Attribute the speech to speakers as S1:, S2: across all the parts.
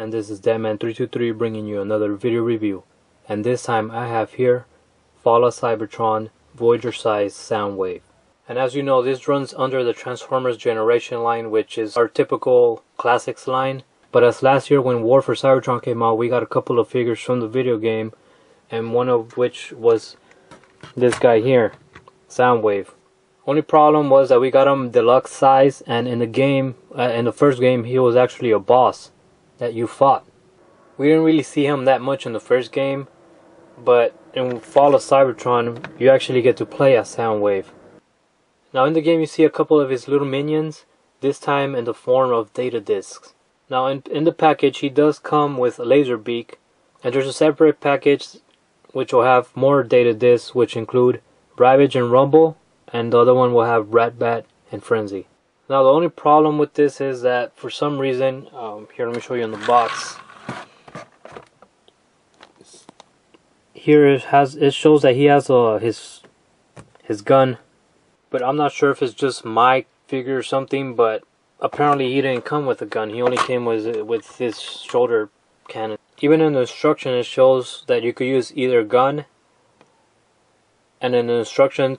S1: and this is Deadman323 bringing you another video review. And this time I have here Fall of Cybertron Voyager size Soundwave. And as you know, this runs under the Transformers Generation line, which is our typical classics line. But as last year when War for Cybertron came out, we got a couple of figures from the video game, and one of which was this guy here, Soundwave. Only problem was that we got him deluxe size, and in the game, in the first game, he was actually a boss that you fought. We didn't really see him that much in the first game, but in Fall of Cybertron, you actually get to play as Soundwave. Now in the game you see a couple of his little minions, this time in the form of data discs. Now in the package he does come with a laser beak, and there's a separate package which will have more data discs, which include Ravage and Rumble, and the other one will have Ratbat and Frenzy. Now the only problem with this is that for some reason, here let me show you in the box. Here it shows that he has his gun, but I'm not sure if it's just my figure or something. But apparently he didn't come with a gun. He only came with his shoulder cannon. Even in the instruction it shows that you could use either gun, and in the instruction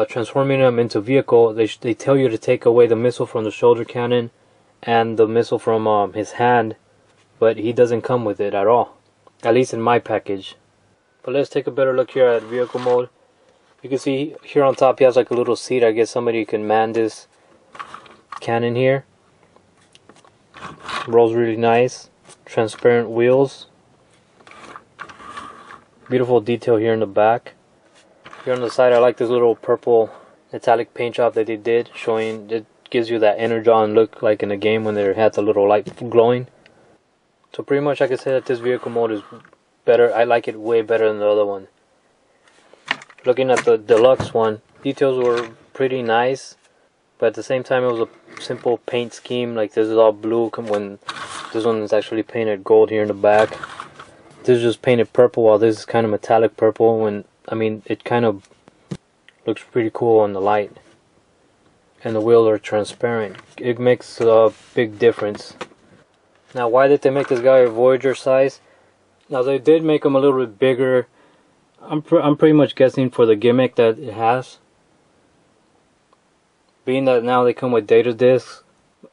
S1: transforming him into vehicle, they tell you to take away the missile from the shoulder cannon and the missile from his hand, but he doesn't come with it at all, at least in my package. But let's take a better look here at vehicle mode. You can see here on top he has like a little seat. I guess somebody can man this cannon here. Rolls really nice. Transparent wheels. Beautiful detail here in the back. Here on the side I like this little purple metallic paint job that they did, showing it gives you that Energon look like in the game when they had the little light glowing. So pretty much I can say that this vehicle mode is better. I like it way better than the other one. Looking at the deluxe one, details were pretty nice, but at the same time it was a simple paint scheme. Like this is all blue when this one is actually painted gold here in the back. This is just painted purple, while this is kind of metallic purple. When I mean, it kind of looks pretty cool on the light, and the wheels are transparent. It makes a big difference. Now, why did they make this guy a Voyager size? Now they did make him a little bit bigger. I'm pretty much guessing for the gimmick that it has. Being that now they come with data discs.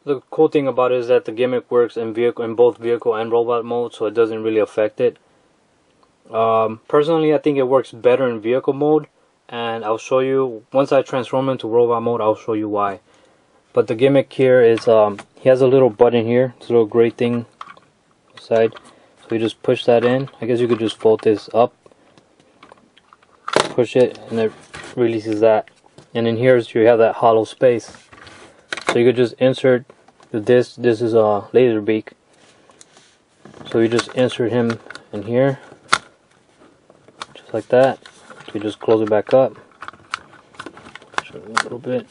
S1: The cool thing about it is that the gimmick works in both vehicle and robot mode, so it doesn't really affect it. Personally, I think it works better in vehicle mode, and I'll show you once I transform into robot mode. I'll show you why. But the gimmick here is he has a little button here, this little gray thing side. So you just push that in. I guess you could just fold this up, push it, and it releases that. And in here you have that hollow space. So you could just insert the disc. This is a laser beak. So you just insert him in here, just like that. You just close it back up. Show you a little bit.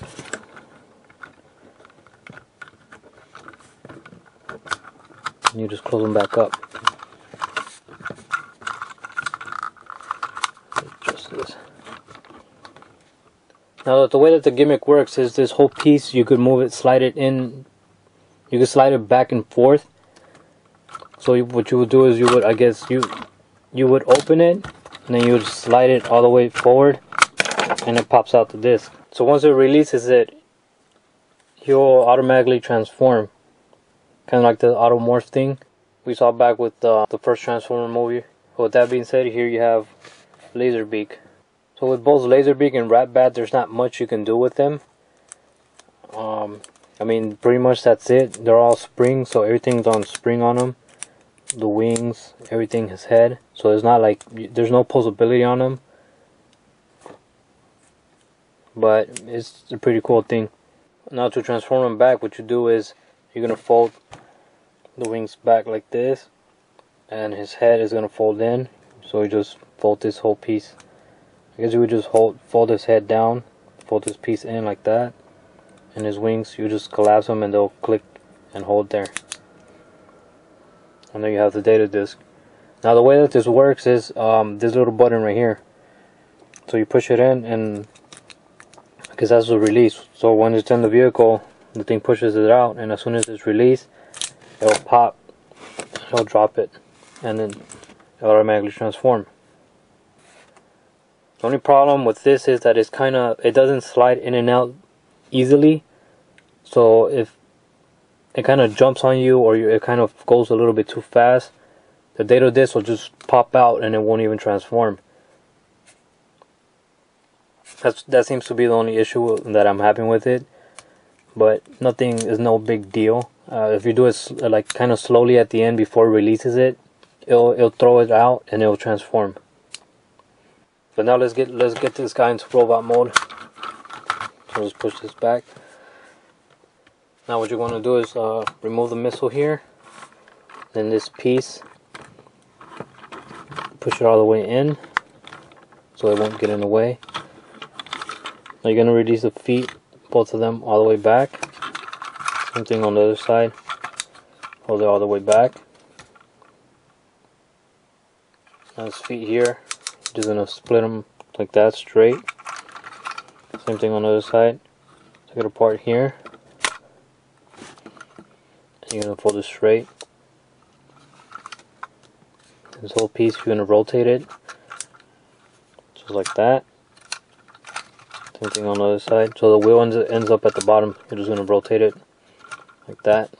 S1: And you just close them back up. Now the way that the gimmick works is this whole piece, you could move it, slide it in, you could slide it back and forth. So what you would do is you would open it, and then you would slide it all the way forward, and it pops out the disc. So once it releases it, he'll automatically transform, kind of like the automorph thing we saw back with the first Transformer movie. But with that being said, here you have Laserbeak. So with both Laserbeak and Ratbat, there's not much you can do with them. I mean, pretty much that's it. They're all spring, so everything's on spring on them. The wings, everything, his head. So it's not like there's no posability on them. But it's a pretty cool thing. Now to transform them back, what you do is you're gonna fold the wings back like this, and his head is gonna fold in. So you just fold this whole piece. I guess you would just fold his head down, fold this piece in like that, and his wings, you just collapse them and they'll click and hold there. And then you have the data disc. Now the way that this works is this little button right here. So you push it in, and because that's the release. So when it's in the vehicle, the thing pushes it out, and as soon as it's released, it'll pop it'll drop it, and then it'll automatically transform. The only problem with this is that it doesn't slide in and out easily. So if it kind of jumps on you, or it kind of goes a little bit too fast, the data disk will just pop out and it won't even transform. That seems to be the only issue that I'm having with it, but nothing is no big deal. If you do it like kind of slowly at the end before it releases it, it'll throw it out and it'll transform. But now let's get this guy into robot mode. So just push this back. Now what you're going to do is remove the missile here, then this piece, push it all the way in so it won't get in the way. Now you're going to release the feet, both of them, all the way back. Same thing on the other side. Hold it all the way back. Now his feet here, just going to split them like that, straight. Same thing on the other side. Take it apart here. You're going to fold it straight. This whole piece, you're going to rotate it just like that. Same thing on the other side. So the wheel ends up at the bottom. You're just going to rotate it like that.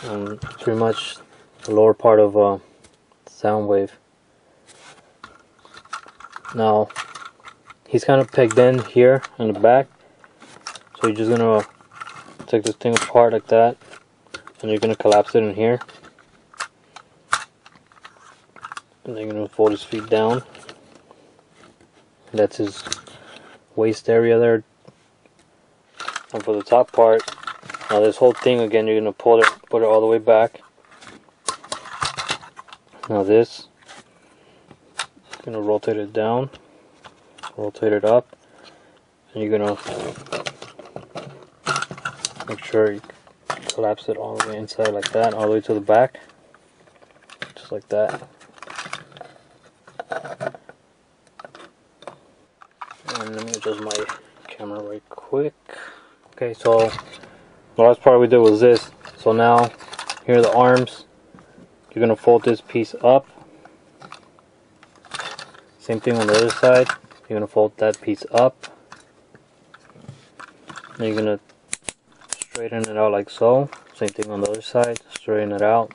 S1: And pretty much the lower part of Soundwave. Now he's kind of pegged in here in the back, so you're just going to take this thing apart like that, and you're going to collapse it in here, and then you're going to fold his feet down. That's his waist area there. And for the top part, now this whole thing again, you're going to put it all the way back. Now this, you're going to rotate it down, rotate it up, and you're going to make sure you collapse it all the way inside like that, all the way to the back, just like that. And let me adjust my camera right quick. Okay, so the last part we did was this. So now here are the arms. You're going to fold this piece up. Same thing on the other side. You're going to fold that piece up. Then you're going to straighten it out like so. Same thing on the other side. Straighten it out.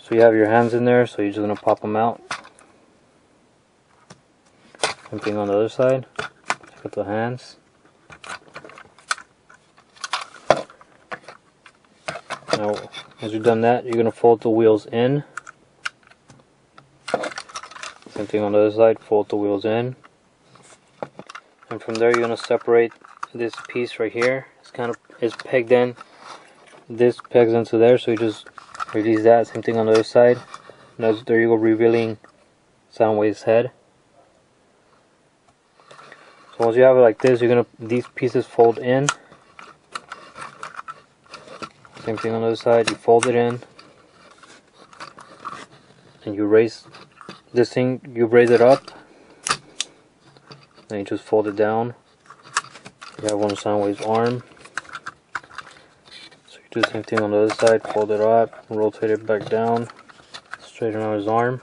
S1: So you have your hands in there, so you're just going to pop them out. Same thing on the other side. Put the hands. Now, once you've done that, you're going to fold the wheels in. Same thing on the other side. Fold the wheels in. And from there, you're going to separate this piece right here. It's pegged in. This pegs into there, so you just release that. Same thing on the other side. Now there you go, revealing Soundwave's head. So once you have it like this, these pieces fold in. Same thing on the other side. You fold it in, and you raise this thing. You raise it up, then you just fold it down. You have one Soundwave's arm. So you do the same thing on the other side. Fold it up, rotate it back down, straighten out his arm.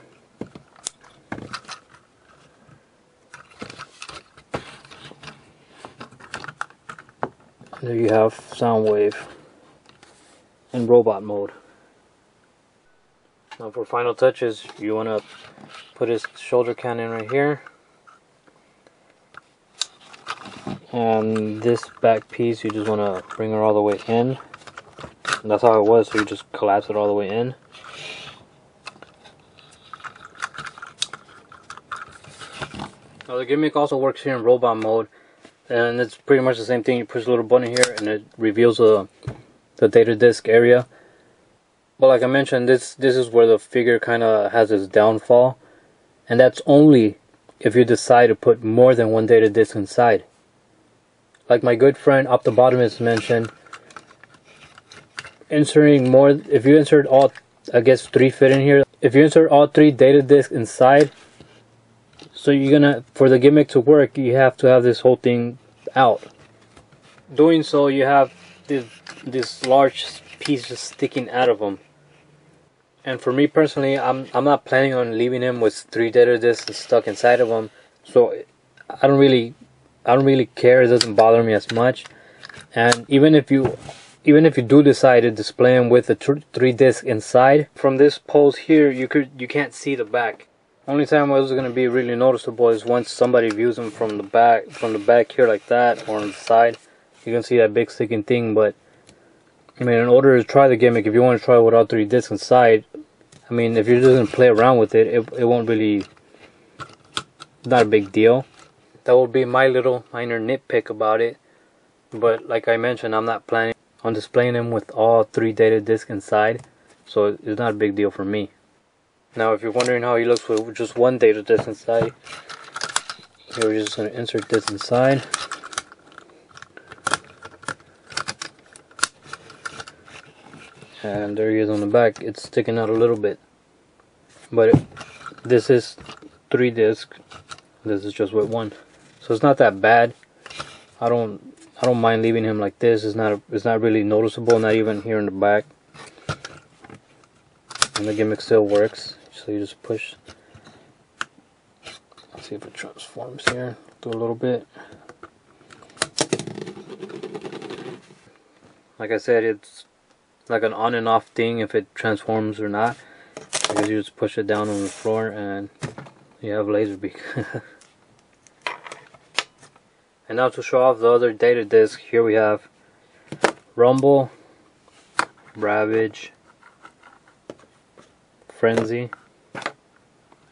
S1: There you have Soundwave in robot mode. Now for final touches, you want to put his shoulder cannon right here. And this back piece, you just want to bring it all the way in. And that's how it was, so you just collapse it all the way in. Now the gimmick also works here in robot mode. And it's pretty much the same thing. You push a little button here and it reveals the data disk area. But like I mentioned, this is where the figure kind of has its downfall. And that's only if you decide to put more than one data disk inside. Like my good friend Optobotomist mentioned, inserting more, if you insert all, I guess 3 fit in here. If you insert all 3 data disks inside, so you're gonna, for the gimmick to work, you have to have this whole thing out. Doing so, you have this these large pieces sticking out of them. And for me personally, I'm not planning on leaving him with 3 data discs stuck inside of him. So I don't really care. It doesn't bother me as much. And even if you do decide to display them with the 3 disc inside, from this pose here, you can't see the back. Only time it was going to be really noticeable is once somebody views them from the back here like that, or on the side. You can see that big sticking thing. But I mean, in order to try the gimmick, if you want to try it without 3 discs inside, I mean, if you're just going to play around with it, it won't really, not a big deal. That would be my little minor nitpick about it. But like I mentioned, I'm not planning on displaying them with all 3 data discs inside, so it's not a big deal for me. Now, if you're wondering how he looks with just 1 data disc inside, here we're just going to insert this inside. And there he is on the back. It's sticking out a little bit, but this is 3 disc. This is just with 1, so it's not that bad. I don't mind leaving him like this. It's not really noticeable, not even here in the back. And the gimmick still works. So you just push. Let's see if it transforms here. Do a little bit. Like I said, it's like an on and off thing if it transforms or not. Because you just push it down on the floor and you have Laserbeak. And now to show off the other data disc, here we have Rumble, Ravage, Frenzy,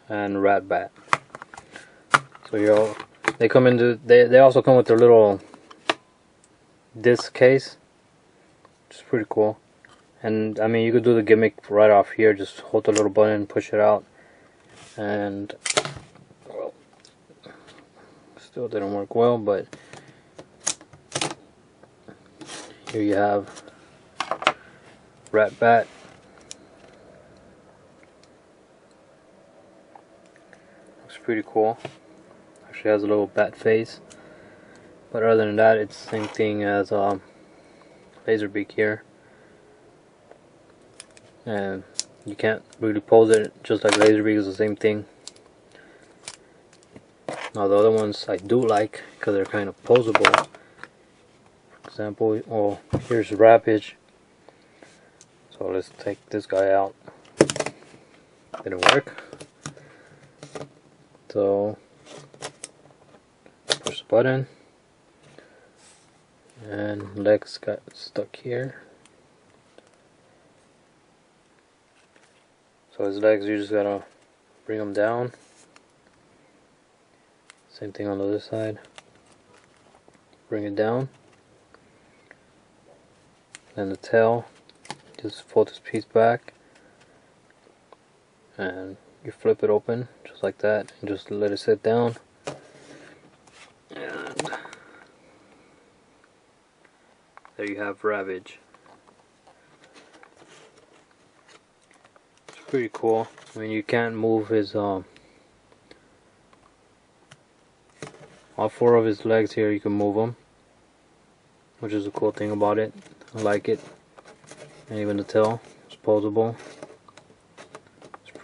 S1: and Ratbat. So here they come into they also come with their little disc case, which is pretty cool. And I mean, you could do the gimmick right off here. Just hold the little button and push it out, and well, still didn't work well, but here you have Ratbat. Looks pretty cool. Actually has a little bat face, but other than that, it's the same thing as Laserbeak here. And you can't really pose it just like Laserbeak is the same thing. Now the other ones I do like because they're kind of poseable. For example, oh, here's Ravage. So let's take this guy out. Didn't work. So push the button, and legs got stuck here. So his legs, you just gotta bring them down. Same thing on the other side. Bring it down. And the tail, just fold this piece back. And you flip it open, just like that, and just let it sit down. And there you have Ravage. Pretty cool. I mean, you can't move his all 4 of his legs here. You can move them, which is a cool thing about it. I like it. And even the tail is posable. It's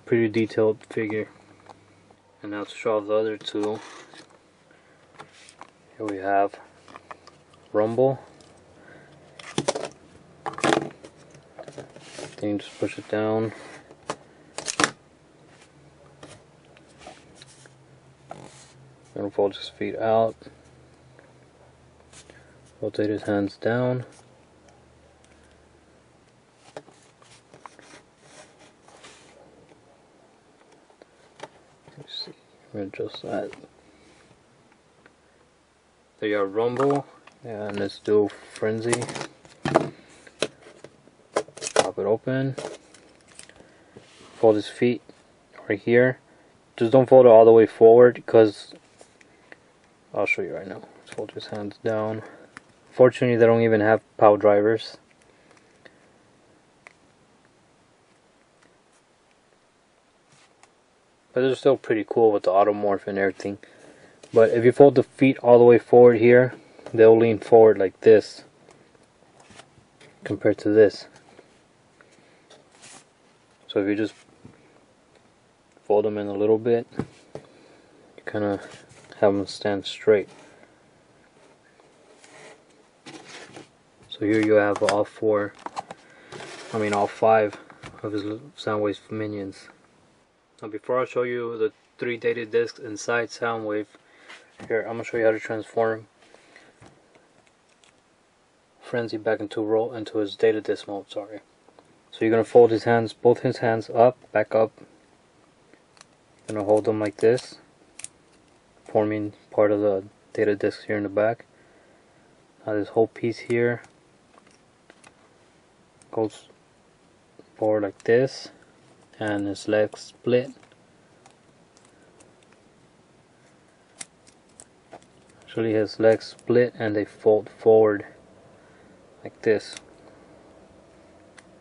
S1: pretty detailed figure. And now to show off the other 2, here we have Rumble. Then you just push it down. Gonna fold his feet out. Rotate his hands down. Let's see. Adjust that. There you have Rumble, and let's do Frenzy. Pop it open. Fold his feet right here. Just don't fold it all the way forward, because I'll show you right now. Let's fold his hands down. Fortunately, they don't even have power drivers. But they're still pretty cool with the automorph and everything. But if you fold the feet all the way forward here, they'll lean forward like this. compared to this. So if you just fold them in a little bit, you kind of have them stand straight. So here you have all five of his Soundwave minions. Now before I show you the 3 data discs inside Soundwave, here I'm going to show you how to transform Frenzy back into his data disc mode, sorry. So you're going to fold his hands, both his hands up, back up. You're going to hold them like this, forming part of the data disc here in the back. Now this whole piece here goes forward like this, and his legs split. Actually his legs split and they fold forward like this.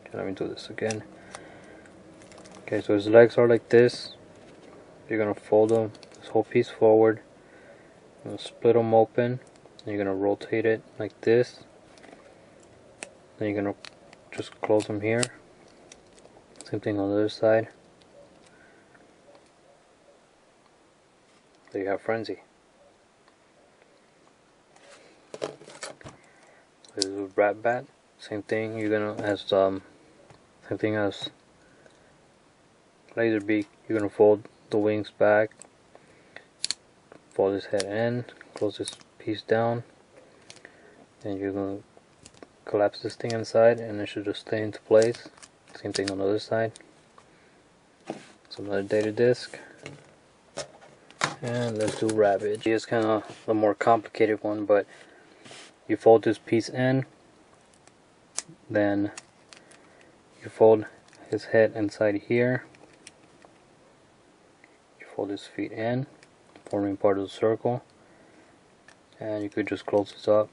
S1: Okay, let me do this again. Okay, so his legs are like this. You're gonna fold them, this whole piece forward. You're gonna split them open, and you're gonna rotate it like this. Then you're gonna just close them here. Same thing on the other side. There you have Frenzy. This is a ratbat. Same thing. You're gonna same thing as Laserbeak. You're gonna fold the wings back, fold his head in, close this piece down, and you're gonna collapse this thing inside, and it should just stay into place. Same thing on the other side. So another data disc, and let's do Ravage. It's kind of a more complicated one, but you fold this piece in, then you fold his head inside here, you fold his feet in, forming part of the circle, and you could just close this up.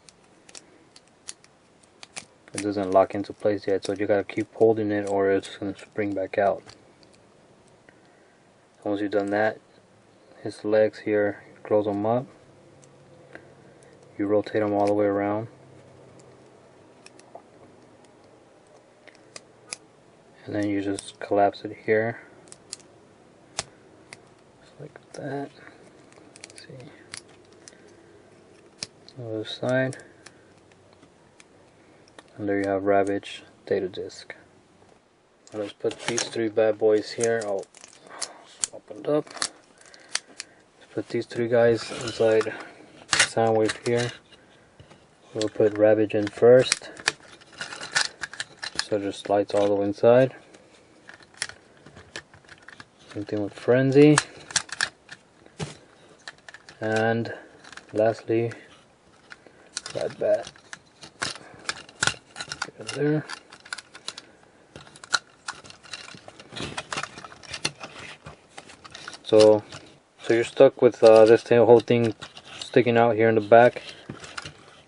S1: It doesn't lock into place yet, so you gotta keep holding it or it's gonna spring back out. Once you've done that, his legs here, close them up, you rotate them all the way around, and then you just collapse it here, just like that. Let's see, other side, and there you have Ravage data disc. Now let's put these 3 bad boys here. Oh, opened up. Let's put these 3 guys inside Soundwave here. We'll put Ravage in first, so it just slides all the way inside. Same thing with Frenzy, and lastly ratbat. Get it there. So you're stuck with this whole thing sticking out here in the back,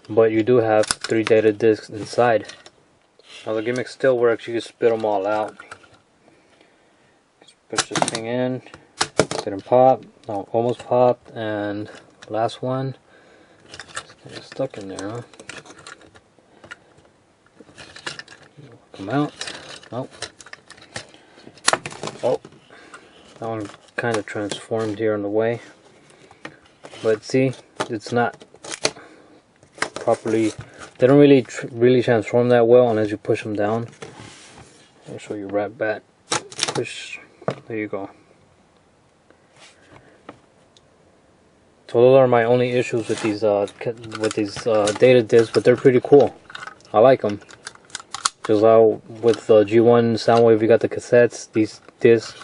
S1: but you do have 3 data discs inside. Now the gimmick still works. You can spit them all out. Just push this thing in, didn't pop, no, almost popped, and last one, it's kind of stuck in there, huh? Come out. Oh, that one kind of transformed here on the way, but see, it's not properly. They don't really transform that well unless you push them down. I'll show you ratbat. Push. There you go. So those are my only issues with these data discs, but they're pretty cool. I like them. Just how with the G1 Soundwave, you got the cassettes. These discs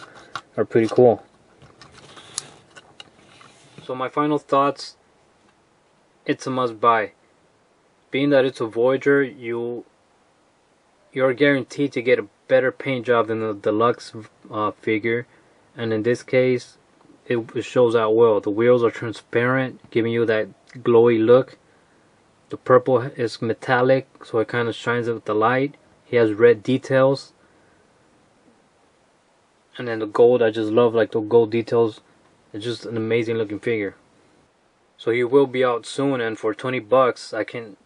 S1: are pretty cool. So my final thoughts: it's a must-buy. Being that it's a Voyager, you're guaranteed to get a better paint job than the deluxe figure, and in this case, it shows out well. The wheels are transparent, giving you that glowy look. The purple is metallic, so it kind of shines with the light. He has red details, and then the gold, I just love like the gold details. It's just an amazing looking figure. So he will be out soon, and for $20,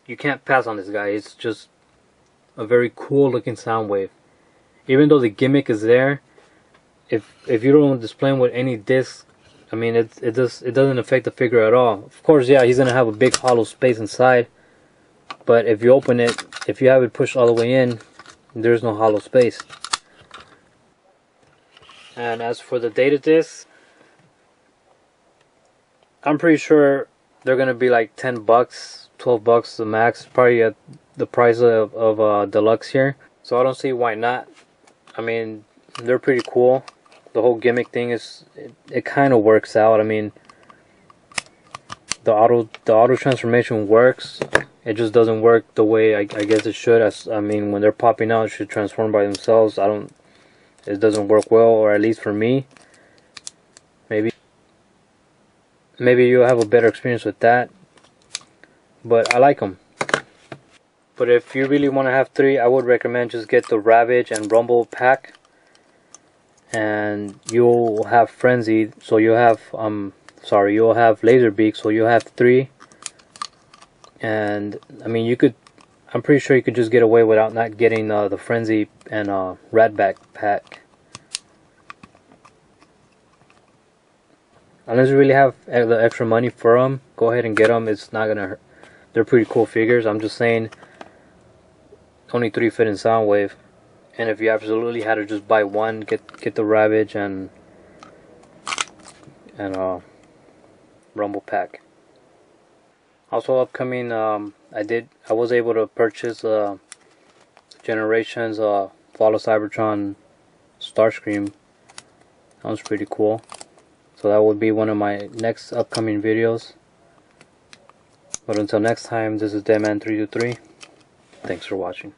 S1: you can't pass on this guy. It's just a very cool looking Soundwave. Even though the gimmick is there, if you don't display him with any discs, I mean it doesn't affect the figure at all. Of course, yeah, he's gonna have a big hollow space inside, but if you open it, if you have it pushed all the way in, there's no hollow space. And as for the data discs, I'm pretty sure they're gonna be like $10, $12 the max, probably at the price of deluxe here. So I don't see why not. I mean, they're pretty cool. The whole gimmick thing is, it kind of works out. I mean, the auto transformation works. It just doesn't work the way I guess it should. I mean, when they're popping out, it should transform by themselves. It doesn't work well, or at least for me. Maybe you'll have a better experience with that, but I like them. But if you really want to have 3, I would recommend just get the Ravage and Rumble pack, and you'll have Frenzy, so you'll have you'll have Laserbeak, so you'll have 3. And I mean, I'm pretty sure you could just get away without not getting the Frenzy and ratbat pack. Unless you really have the extra money for them, go ahead and get them. It's not gonna hurt. They're pretty cool figures. I'm just saying, only 3 fit in Soundwave. And if you absolutely had to just buy one, get the Ravage and Rumble pack. Also upcoming, I was able to purchase Generations Fall of Cybertron Starscream. That was pretty cool. So that would be one of my next upcoming videos. But until next time, this is Deadman323. Thanks for watching.